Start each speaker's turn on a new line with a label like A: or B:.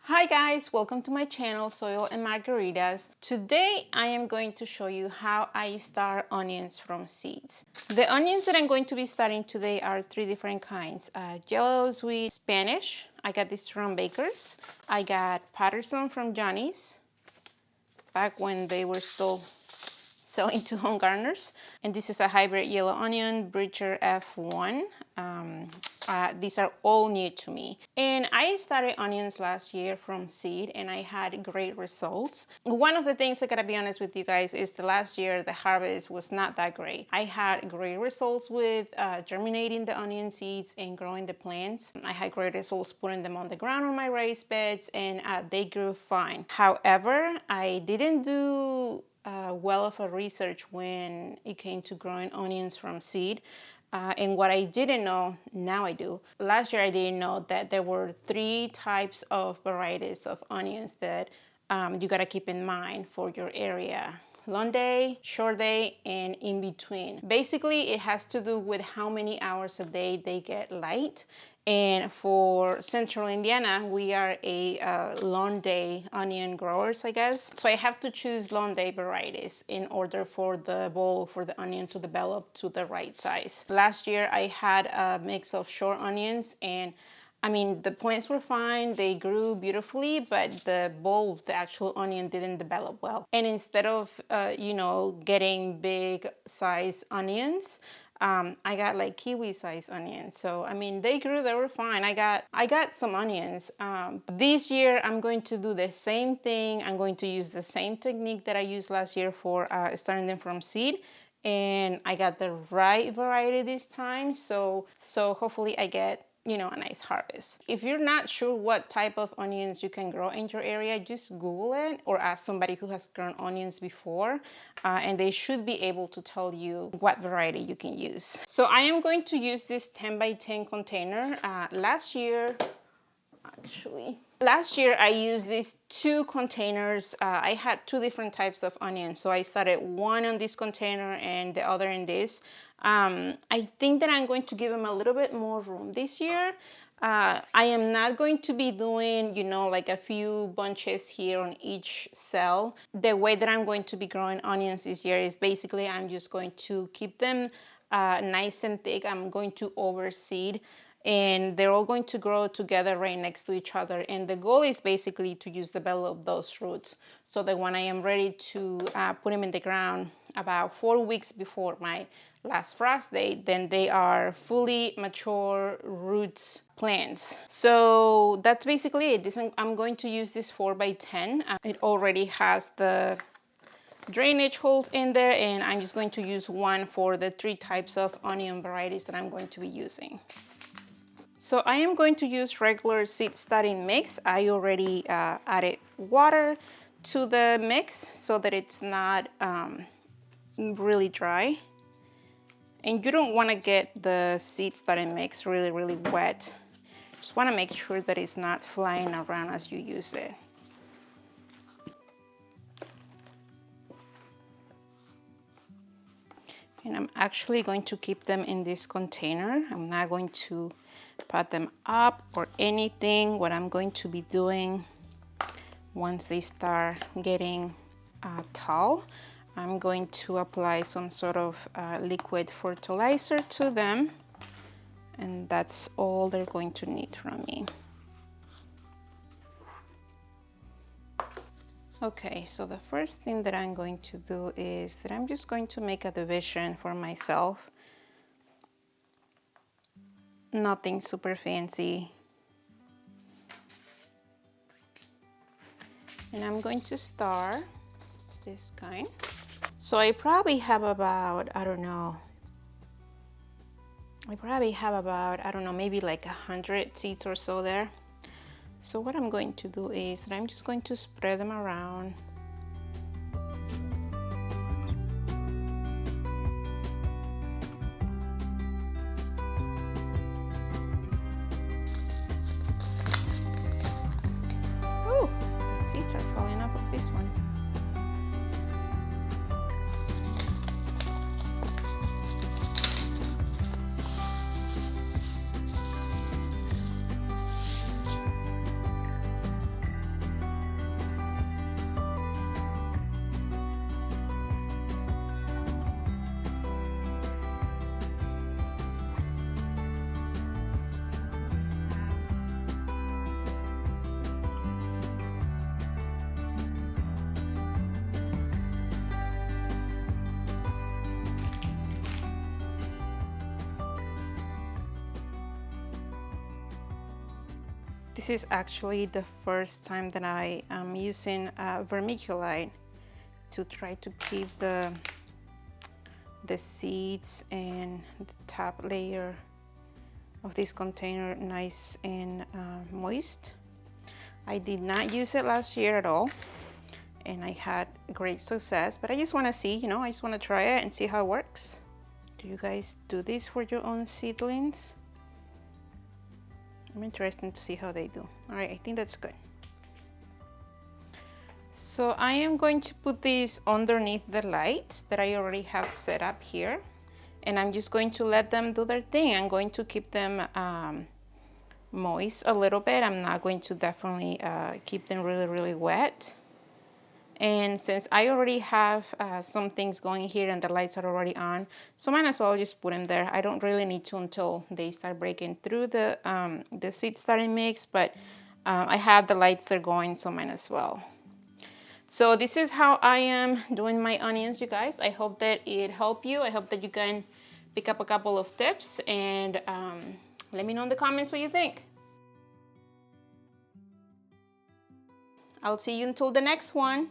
A: Hi guys, welcome to my channel Soil and Margaritas. Today I am going to show you how I start onions from seeds. The onions that I'm going to be starting today are three different kinds. Yellow sweet Spanish, I got this from Baker's. I got Patterson from Johnny's, back when they were still selling to home gardeners. And this is a hybrid yellow onion, Bridger F1. These are all new to me. And I started onions last year from seed and I had great results. One of the things I gotta be honest with you guys is the last year the harvest was not that great. I had great results with germinating the onion seeds and growing the plants. I had great results putting them on the ground on my raised beds and they grew fine. However, I didn't do well of a research when it came to growing onions from seed. And what I didn't know, now I do. Last year I didn't know that there were three types of varieties of onions that you gotta keep in mind for your area. Long day, short day, and in between. Basically, it has to do with how many hours a day they get light. And for Central Indiana, we are a long day onion growers, I guess. So I have to choose long day varieties in order for the bulb for the onion to develop to the right size. Last year, I had a mix of short onions and I mean, the plants were fine, they grew beautifully, but the bulb, the actual onion didn't develop well. And instead of, getting big size onions, I got like kiwi size onions. So, I mean, they grew, they were fine. I got some onions. This year, I'm going to do the same thing. I'm going to use the same technique that I used last year for starting them from seed. And I got the right variety this time. So hopefully I get a nice harvest. If you're not sure what type of onions you can grow in your area, just Google it or ask somebody who has grown onions before and they should be able to tell you what variety you can use. So I am going to use this 10 by 10 container. Last year I used these two containers. I had two different types of onions. So I started one on this container and the other in this. I think that I'm going to give them a little bit more room this year. I am not going to be doing, like a few bunches here on each cell. The way that I'm going to be growing onions this year is basically I'm just going to keep them nice and thick. I'm going to overseed. And they're all going to grow together right next to each other. And the goal is basically to use develop those roots so that when I am ready to put them in the ground about 4 weeks before my last frost date, then they are fully mature roots plants. So that's basically it. I'm going to use this 4 by 10. It already has the drainage holes in there, and I'm just going to use one for the three types of onion varieties that I'm going to be using. So I am going to use regular seed starting mix. I already added water to the mix so that it's not really dry. And you don't want to get the seed starting mix really, really wet. Just want to make sure that it's not flying around as you use it. And I'm actually going to keep them in this container. I'm not going to pot them up or anything. What I'm going to be doing once they start getting tall, I'm going to apply some sort of liquid fertilizer to them, and that's all they're going to need from me. Okay, so the first thing that I'm going to do is that I'm just going to make a division for myself. Nothing super fancy. And I'm going to start this kind. So I probably have about, maybe like 100 seeds or so there. So what I'm going to do is that I'm just going to spread them around. Ooh, the seeds are falling off of this one. This is actually the first time that I am using vermiculite to try to keep the seeds and the top layer of this container nice and moist. I did not use it last year at all, and I had great success, but I just want to see, you know, I just want to try it and see how it works. Do you guys do this for your own seedlings? I'm interested to see how they do. All right, I think that's good. So I am going to put these underneath the lights that I already have set up here, and I'm just going to let them do their thing. I'm going to keep them moist a little bit. I'm not going to definitely keep them really wet. And since I already have some things going here and the lights are already on, so might as well just put them there. I don't really need to until they start breaking through the seed starting mix, but I have the lights there going, so might as well. So this is how I am doing my onions, you guys. I hope that it helped you. I hope that you can pick up a couple of tips, and let me know in the comments what you think. I'll see you until the next one.